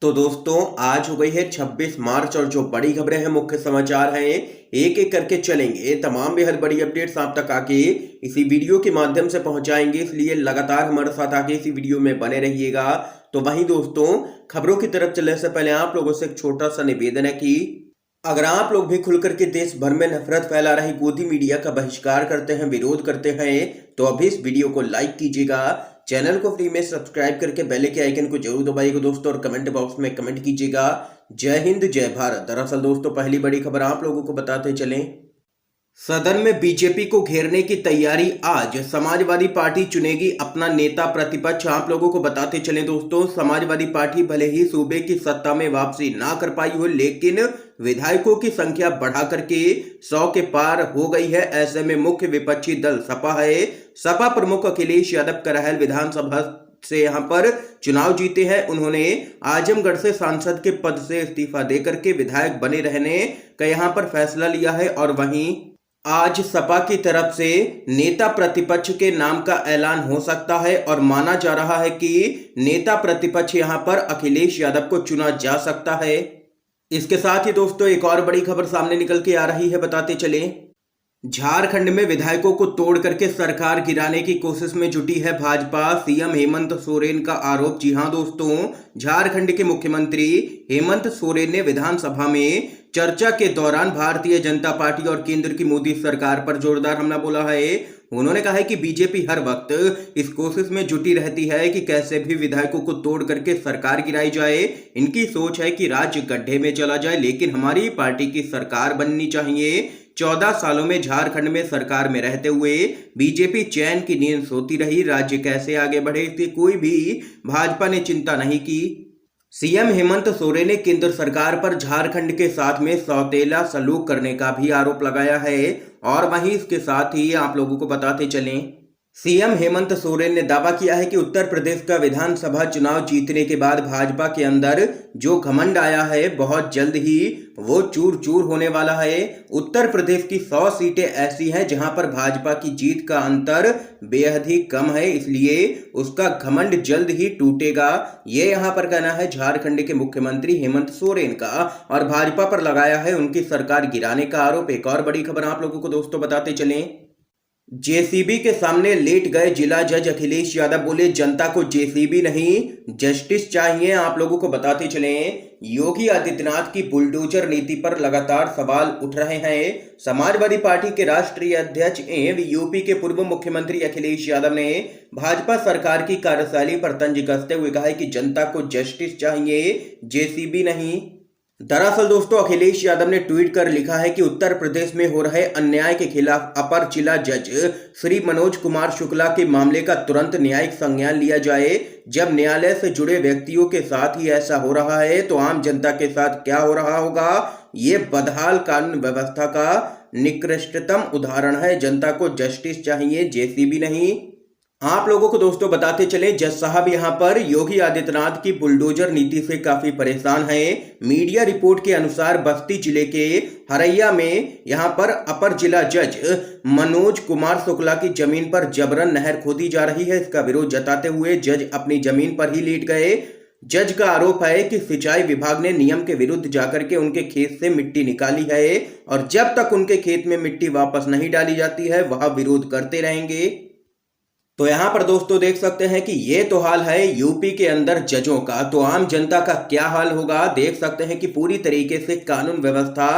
तो दोस्तों आज हो गई है 26 मार्च और जो बड़ी खबरें हैं मुख्य समाचार हैं एक एक करके चलेंगे। तमाम बेहद बड़ी अपडेट्स आप तक आके इसी वीडियो के माध्यम से पहुंचाएंगे, इसलिए लगातार हमारे साथ आके इसी वीडियो में बने रहिएगा। तो वहीं दोस्तों खबरों की तरफ चलने से पहले आप लोगों से एक छोटा सा निवेदन है कि अगर आप लोग भी खुल करके देश भर में नफरत फैला रही गोदी मीडिया का बहिष्कार करते हैं, विरोध करते हैं, तो अभी इस वीडियो को लाइक कीजिएगा, चैनल को फ्री में सब्सक्राइब करके बेल के आइकन को जरूर दबाइएगा दोस्तों, और कमेंट बॉक्स में कमेंट कीजिएगा। जय हिंद जय भारत। दरअसल दोस्तों पहली बड़ी खबर आप लोगों को बताते चलें, सदन में बीजेपी को घेरने की तैयारी, आज समाजवादी पार्टी चुनेगी अपना नेता प्रतिपक्ष। आप लोगों को बताते चलें दोस्तों, समाजवादी पार्टी भले ही सूबे की सत्ता में वापसी ना कर पाई हो, लेकिन विधायकों की संख्या बढ़ा करके 100 के पार हो गई है। ऐसे में मुख्य विपक्षी दल सपा है। सपा प्रमुख अखिलेश यादव करहल विधानसभा से यहां पर चुनाव जीते हैं। उन्होंने आजमगढ़ से सांसद के पद से इस्तीफा देकर के विधायक बने रहने का यहां पर फैसला लिया है, और वहीं आज सपा की तरफ से नेता प्रतिपक्ष के नाम का ऐलान हो सकता है, और माना जा रहा है कि नेता प्रतिपक्ष यहां पर अखिलेश यादव को चुना जा सकता है। इसके साथ ही दोस्तों एक और बड़ी खबर सामने निकल के आ रही है, बताते चले, झारखंड में विधायकों को तोड़ करके सरकार गिराने की कोशिश में जुटी है भाजपा। सीएम हेमंत सोरेन का आरोप। जी हां दोस्तों, झारखंड के मुख्यमंत्री हेमंत सोरेन ने विधानसभा में चर्चा के दौरान भारतीय जनता पार्टी और केंद्र की मोदी सरकार पर जोरदार हमला बोला है। उन्होंने कहा है कि बीजेपी हर वक्त इस कोशिश में जुटी रहती है कि कैसे भी विधायकों को तोड़ करके सरकार गिराई जाए। इनकी सोच है कि राज्य गड्ढे में चला जाए, लेकिन हमारी पार्टी की सरकार बननी चाहिए। 14 सालों में झारखंड में सरकार में रहते हुए बीजेपी चैन की नींद सोती रही। राज्य कैसे आगे बढ़े इसकी कोई भी भाजपा ने चिंता नहीं की। सीएम हेमंत सोरेन ने केंद्र सरकार पर झारखंड के साथ में सौतेला सलूक करने का भी आरोप लगाया है। और वहीं इसके साथ ही आप लोगों को बताते चलें, सीएम हेमंत सोरेन ने दावा किया है कि उत्तर प्रदेश का विधानसभा चुनाव जीतने के बाद भाजपा के अंदर जो घमंड आया है बहुत जल्द ही वो चूर चूर होने वाला है। उत्तर प्रदेश की 100 सीटें ऐसी हैं जहां पर भाजपा की जीत का अंतर बेहद ही कम है, इसलिए उसका घमंड जल्द ही टूटेगा। ये यहां पर कहना है झारखंड के मुख्यमंत्री हेमंत सोरेन का, और भाजपा पर लगाया है उनकी सरकार गिराने का आरोप। एक और बड़ी खबर आप लोगों को दोस्तों बताते चलें, जेसीबी के सामने लेट गए जिला जज अखिलेश यादव, बोले जनता को जेसीबी नहीं जस्टिस चाहिए। आप लोगों को बताते चलें, योगी आदित्यनाथ की बुलडोजर नीति पर लगातार सवाल उठ रहे हैं। समाजवादी पार्टी के राष्ट्रीय अध्यक्ष एवं यूपी के पूर्व मुख्यमंत्री अखिलेश यादव ने भाजपा सरकार की कार्यशैली पर तंज कसते हुए कहा है कि जनता को जस्टिस चाहिए, जेसीबी नहीं। दरअसल दोस्तों अखिलेश यादव ने ट्वीट कर लिखा है कि उत्तर प्रदेश में हो रहे अन्याय के खिलाफ अपर जिला जज श्री मनोज कुमार शुक्ला के मामले का तुरंत न्यायिक संज्ञान लिया जाए। जब न्यायालय से जुड़े व्यक्तियों के साथ ही ऐसा हो रहा है तो आम जनता के साथ क्या हो रहा होगा। ये बदहाल कानून व्यवस्था का निकृष्टतम उदाहरण है। जनता को जस्टिस चाहिए, जेसीबी नहीं। आप लोगों को दोस्तों बताते चले, जज साहब यहां पर योगी आदित्यनाथ की बुलडोजर नीति से काफी परेशान हैं। मीडिया रिपोर्ट के अनुसार बस्ती जिले के हरैया में यहां पर अपर जिला जज मनोज कुमार शुक्ला की जमीन पर जबरन नहर खोदी जा रही है। इसका विरोध जताते हुए जज अपनी जमीन पर ही लेट गए। जज का आरोप है कि सिंचाई विभाग ने नियम के विरुद्ध जाकर के उनके खेत से मिट्टी निकाली है, और जब तक उनके खेत में मिट्टी वापस नहीं डाली जाती है वह विरोध करते रहेंगे। तो यहां पर दोस्तों देख सकते हैं कि ये तो हाल है यूपी के अंदर जजों का, तो आम जनता का क्या हाल होगा। देख सकते हैं कि पूरी तरीके से कानून व्यवस्था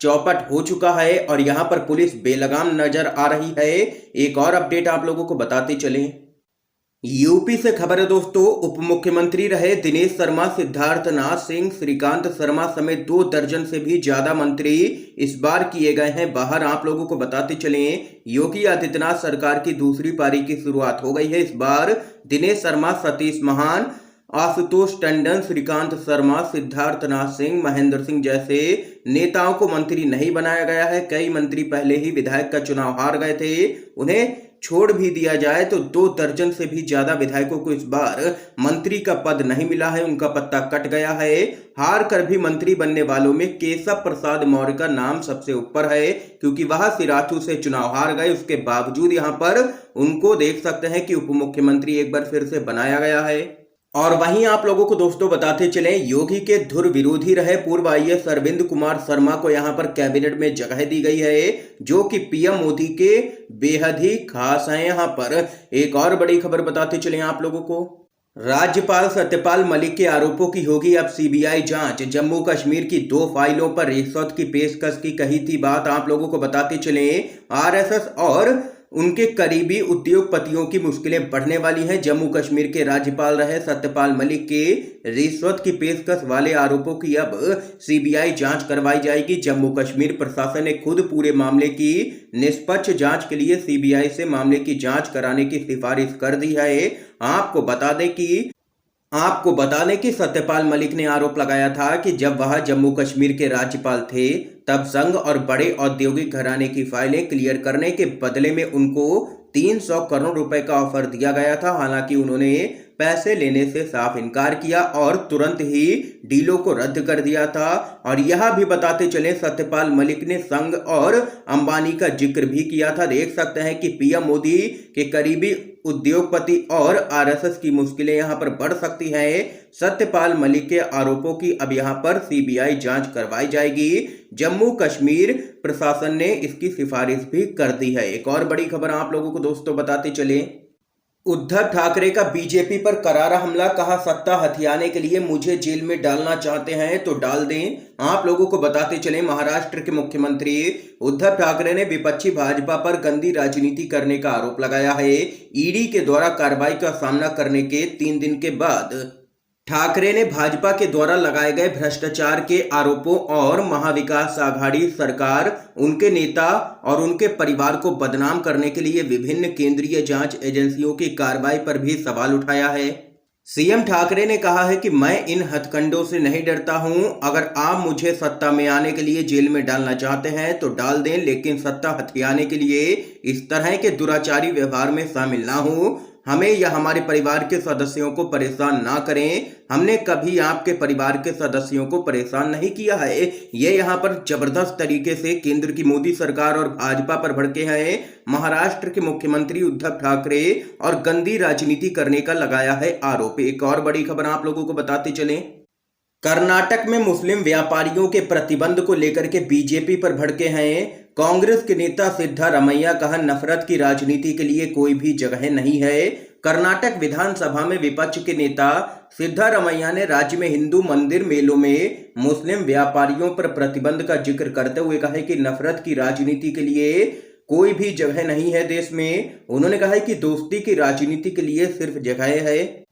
चौपट हो चुका है, और यहां पर पुलिस बेलगाम नजर आ रही है। एक और अपडेट आप लोगों को बताते चलें, यूपी से खबर है दोस्तों, उप मुख्यमंत्री रहे दिनेश शर्मा, सिद्धार्थनाथ सिंह, श्रीकांत शर्मा समेत 2 दर्जन से भी ज्यादा मंत्री इस बार किए गए हैं बाहर। आप लोगों को बताते चलें, योगी आदित्यनाथ सरकार की दूसरी पारी की शुरुआत हो गई है। इस बार दिनेश शर्मा, सतीश महान, आशुतोष टंडन, श्रीकांत शर्मा, सिद्धार्थनाथ सिंह, महेंद्र सिंह जैसे नेताओं को मंत्री नहीं बनाया गया है। कई मंत्री पहले ही विधायक का चुनाव हार गए थे, उन्हें छोड़ भी दिया जाए तो 2 दर्जन से भी ज्यादा विधायकों को इस बार मंत्री का पद नहीं मिला है, उनका पत्ता कट गया है। हार कर भी मंत्री बनने वालों में केशव प्रसाद मौर्य का नाम सबसे ऊपर है, क्योंकि वह सिराथू से चुनाव हार गए। उसके बावजूद यहां पर उनको देख सकते हैं कि उप मुख्यमंत्री एक बार फिर से बनाया गया है। और वहीं आप लोगों को दोस्तों बताते चले, योगी के धुर विरोधी रहे पूर्व आईएएस अरविंद कुमार शर्मा को यहां पर कैबिनेट में जगह दी गई है, जो कि पीएम मोदी के बेहद ही खास हैं। यहां पर एक और बड़ी खबर बताते चले आप लोगों को, राज्यपाल सत्यपाल मलिक के आरोपों की होगी अब सीबीआई जांच। जम्मू कश्मीर की 2 फाइलों पर रिश्वत की पेशकश की कही थी बात, आप लोगों को बताते चले आरएसएस और उनके करीबी उद्योगपतियों की मुश्किलें बढ़ने वाली हैं। जम्मू कश्मीर के राज्यपाल रहे सत्यपाल मलिक के रिश्वत की पेशकश वाले आरोपों की अब सीबीआई जांच करवाई जाएगी। जम्मू कश्मीर प्रशासन ने खुद पूरे मामले की निष्पक्ष जांच के लिए सीबीआई से मामले की जांच कराने की सिफारिश कर दी है। आपको बता दें कि सत्यपाल मलिक ने आरोप लगाया था कि जब वह जम्मू कश्मीर के राज्यपाल थे तब संघ और बड़े औद्योगिक घराने की फाइलें क्लियर करने के बदले में उनको 300 करोड़ रुपए का ऑफर दिया गया था। हालांकि उन्होंने पैसे लेने से साफ इनकार किया और तुरंत ही डीलों को रद्द कर दिया था। और यह भी बताते चले, सत्यपाल मलिक ने संघ और अंबानी का जिक्र भी किया था। देख सकते हैं कि पीएम मोदी के करीबी उद्योगपति और आरएसएस की मुश्किलें यहां पर बढ़ सकती हैं। सत्यपाल मलिक के आरोपों की अब यहां पर सीबीआई जांच करवाई जाएगी। जम्मू कश्मीर प्रशासन ने इसकी सिफारिश भी कर दी है। एक और बड़ी खबर आप लोगों को दोस्तों बताते चले, उद्धव ठाकरे का बीजेपी पर करारा हमला, कहा सत्ता हथियाने के लिए मुझे जेल में डालना चाहते हैं तो डाल दें। आप लोगों को बताते चले, महाराष्ट्र के मुख्यमंत्री उद्धव ठाकरे ने विपक्षी भाजपा पर गंदी राजनीति करने का आरोप लगाया है। ईडी के द्वारा कार्रवाई का सामना करने के 3 दिन के बाद ठाकरे ने भाजपा के द्वारा लगाए गए भ्रष्टाचार के आरोपों और महाविकास आघाड़ी सरकार, उनके नेता और उनके परिवार को बदनाम करने के लिए विभिन्न केंद्रीय जांच एजेंसियों की कार्रवाई पर भी सवाल उठाया है। सीएम ठाकरे ने कहा है कि मैं इन हथकंडों से नहीं डरता हूं। अगर आप मुझे सत्ता में आने के लिए जेल में डालना चाहते हैं तो डाल दें, लेकिन सत्ता हथियाने के लिए इस तरह के दुराचारी व्यवहार में शामिल ना हो। हमें या हमारे परिवार के सदस्यों को परेशान ना करें। हमने कभी आपके परिवार के सदस्यों को परेशान नहीं किया है। ये यहाँ पर जबरदस्त तरीके से केंद्र की मोदी सरकार और भाजपा पर भड़के हैं। महाराष्ट्र के मुख्यमंत्री उद्धव ठाकरे और गंदी राजनीति करने का लगाया है आरोप। एक और बड़ी खबर आप लोगों को बताते चलें, कर्नाटक में मुस्लिम व्यापारियों के प्रतिबंध को लेकर के बीजेपी पर भड़के हैं कांग्रेस के नेता सिद्धारमैया। कहा नफरत की राजनीति के लिए कोई भी जगह नहीं है। कर्नाटक विधानसभा में विपक्ष के नेता सिद्धारमैया ने राज्य में हिंदू मंदिर मेलों में मुस्लिम व्यापारियों पर प्रतिबंध का जिक्र करते हुए कहा कि नफरत की राजनीति के लिए कोई भी जगह नहीं है देश में। उन्होंने कहा कि दोस्ती की राजनीति के लिए सिर्फ जगह है।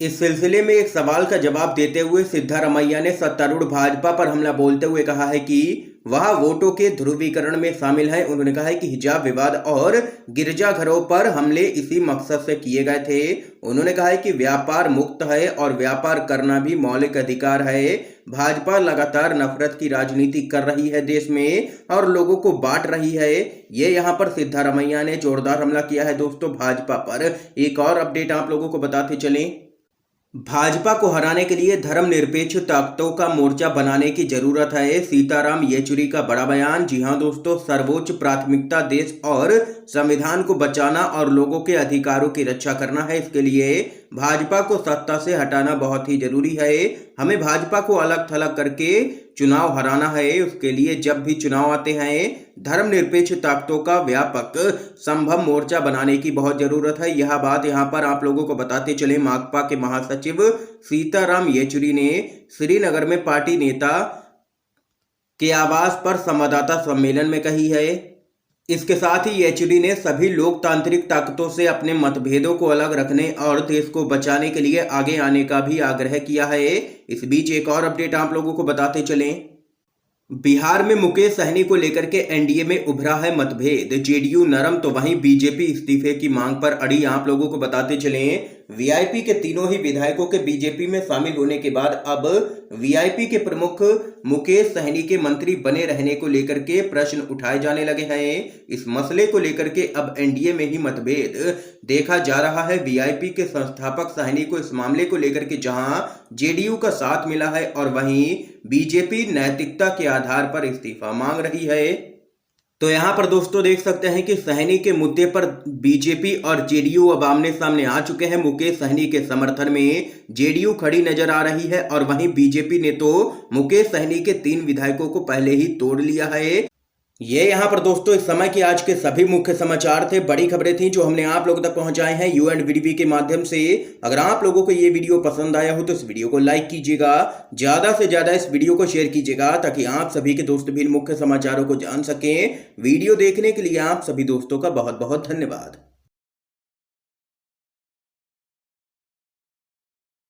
इस सिलसिले में एक सवाल का जवाब देते हुए सिद्धारमैया ने सत्तारूढ़ भाजपा पर हमला बोलते हुए कहा है कि वह वोटों के ध्रुवीकरण में शामिल है। उन्होंने कहा है कि हिजाब विवाद और गिरजाघरों पर हमले इसी मकसद से किए गए थे। उन्होंने कहा है कि व्यापार मुक्त है और व्यापार करना भी मौलिक अधिकार है। भाजपा लगातार नफरत की राजनीति कर रही है देश में और लोगों को बांट रही है। ये यहाँ पर सिद्धारमैया ने जोरदार हमला किया है दोस्तों भाजपा पर। एक और अपडेट आप लोगों को बताते चलें, भाजपा को हराने के लिए धर्मनिरपेक्ष ताकतों का मोर्चा बनाने की जरूरत है, सीताराम येचुरी का बड़ा बयान। जी हां दोस्तों, सर्वोच्च प्राथमिकता देश और संविधान को बचाना और लोगों के अधिकारों की रक्षा करना है। इसके लिए भाजपा को सत्ता से हटाना बहुत ही जरूरी है। हमें भाजपा को अलग थलग करके चुनाव हराना है। उसके लिए जब भी चुनाव आते हैं धर्मनिरपेक्ष ताकतों का व्यापक संभव मोर्चा बनाने की बहुत जरूरत है। यह बात यहां पर आप लोगों को बताते चले, माकपा के महासचिव सीताराम येचुरी ने श्रीनगर में पार्टी नेता के आवास पर संवाददाता सम्मेलन में कही है। इसके साथ ही येचुरी ने सभी लोकतांत्रिक ताकतों से अपने मतभेदों को अलग रखने और देश को बचाने के लिए आगे आने का भी आग्रह किया है। इस बीच एक और अपडेट आप लोगों को बताते चलें, बिहार में मुकेश सहनी को लेकर के एनडीए में उभरा है मतभेद, जेडीयू नरम तो वहीं बीजेपी इस्तीफे की मांग पर अड़ी। आप लोगों को बताते चलें, वीआईपी के तीनों ही विधायकों के बीजेपी में शामिल होने के बाद अब वीआईपी के प्रमुख मुकेश सहनी के मंत्री बने रहने को लेकर के प्रश्न उठाए जाने लगे हैं। इस मसले को लेकर के अब एनडीए में ही मतभेद देखा जा रहा है। वीआईपी के संस्थापक सहनी को इस मामले को लेकर के जहां जेडीयू का साथ मिला है और वहीं बीजेपी नैतिकता के आधार पर इस्तीफा मांग रही है। तो यहाँ पर दोस्तों देख सकते हैं कि सहनी के मुद्दे पर बीजेपी और जेडीयू अब आमने सामने आ चुके हैं। मुकेश सहनी के समर्थन में जेडीयू खड़ी नजर आ रही है और वहीं बीजेपी ने तो मुकेश सहनी के 3 विधायकों को पहले ही तोड़ लिया है। ये यहाँ पर दोस्तों इस समय की आज के सभी मुख्य समाचार थे, बड़ी खबरें थी जो हमने आप लोगों तक पहुंचाए हैं UNVDB के माध्यम से। अगर आप लोगों को ये वीडियो पसंद आया हो तो इस वीडियो को लाइक कीजिएगा, ज्यादा से ज्यादा इस वीडियो को शेयर कीजिएगा ताकि आप सभी के दोस्त भी मुख्य समाचारों को जान सकें। वीडियो देखने के लिए आप सभी दोस्तों का बहुत बहुत धन्यवाद।